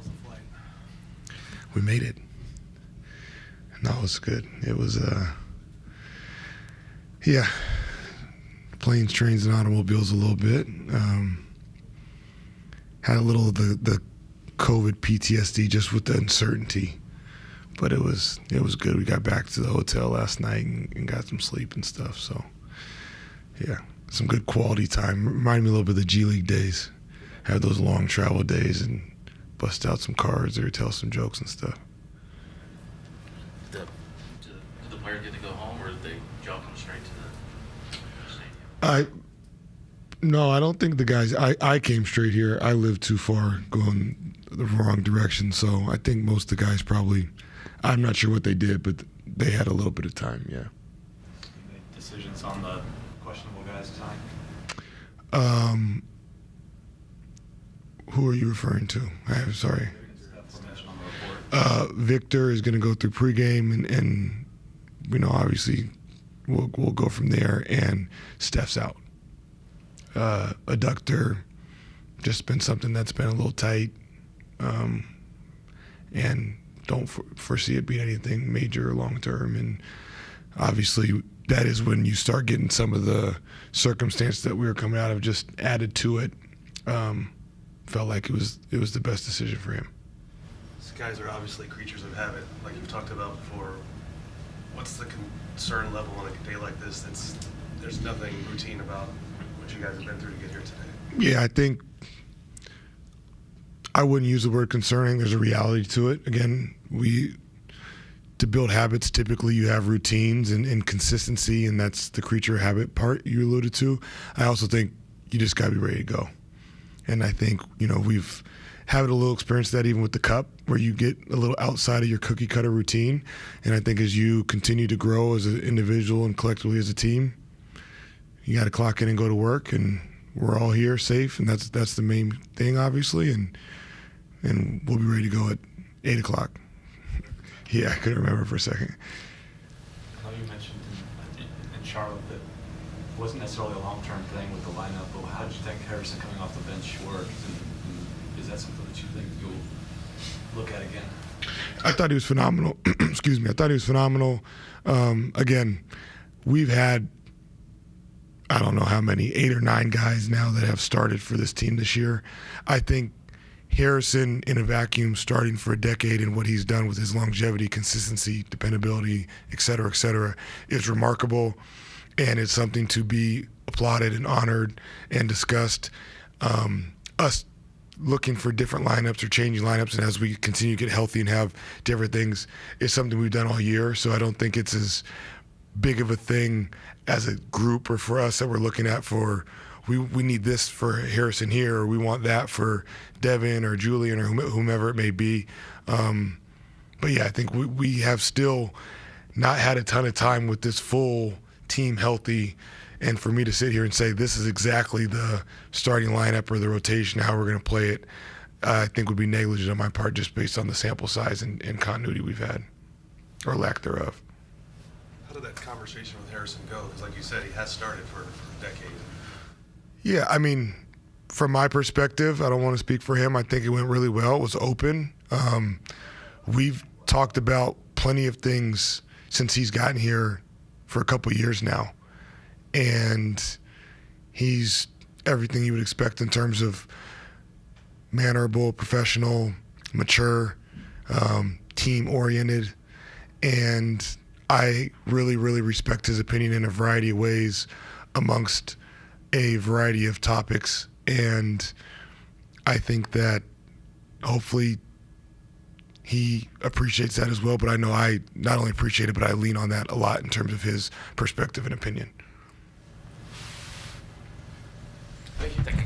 was the flight? We made it. No, it was good. It was, yeah, planes, trains, and automobiles a little bit. Had a little of the COVID PTSD just with the uncertainty. But it was good. We got back to the hotel last night and got some sleep and stuff. So, yeah, some good quality time. Reminded me a little bit of the G League days. Had those long travel days and bust out some cards or tell some jokes and stuff. Did the players get to go home, or did y'all come straight to the stadium? No, I don't think the guys. I came straight here. I lived too far going the wrong direction, so I think most of the guys probably. I'm not sure what they did, but they had a little bit of time. Yeah. You made decisions on the questionable guys tonight. Who are you referring to? I'm sorry. Victor is going to go through pregame, and obviously we'll go from there. And Steph's out. Adductor, just been something that's been a little tight, and don't foresee it being anything major or long term. And obviously that is when you start getting some of the circumstances that we were coming out of just added to it. Felt like it was the best decision for him. These guys are obviously creatures of habit, like you've talked about before. What's the concern level on a day like this? There's nothing routine about what you guys have been through to get here today. Yeah, I think I wouldn't use the word concerning. There's a reality to it. Again, to build habits, typically you have routines and consistency, and that's the creature of habit part you alluded to. I also think you just got to be ready to go. And I think, we've had a little experience of that even with the Cup, where you get a little outside of your cookie cutter routine. And I think as you continue to grow as an individual and collectively as a team, you got to clock in and go to work, and we're all here safe, and that's the main thing, obviously, and we'll be ready to go at 8 o'clock. Yeah, I couldn't remember for a second. I know you mentioned in Charlotte that it wasn't necessarily a long-term thing with the lineup, but how did you think Harrison coming off the bench worked, and is that something that you think you'll look at again? I thought he was phenomenal. Excuse me. I thought he was phenomenal. Again, we've had, I don't know how many, 8 or 9 guys now that have started for this team this year. I think Harrison in a vacuum starting for a decade and what he's done with his longevity, consistency, dependability, et cetera, is remarkable, and it's something to be applauded and honored and discussed. Us looking for different lineups or changing lineups, and as we continue to get healthy and have different things, is something we've done all year, so I don't think it's as big of a thing as a group or for us that we're looking at for we need this for Harrison here, or we want that for Devin or Julian or whomever it may be. But yeah, I think we have still not had a ton of time with this full team healthy, and for me to sit here and say this is exactly the starting lineup or the rotation, how we're going to play it, I think would be negligent on my part just based on the sample size and continuity we've had, or lack thereof. How did that conversation with Harrison go? Because like you said, he has started for a decade. Yeah, I mean, from my perspective, I don't want to speak for him. I think it went really well. It was open. We've talked about plenty of things since he's gotten here for a couple of years now. And he's everything you would expect in terms of mannerable, professional, mature, team-oriented. And I really, really respect his opinion in a variety of ways amongst a variety of topics, and I think that hopefully he appreciates that as well, but I know I not only appreciate it, but I lean on that a lot in terms of his perspective and opinion. Thank you.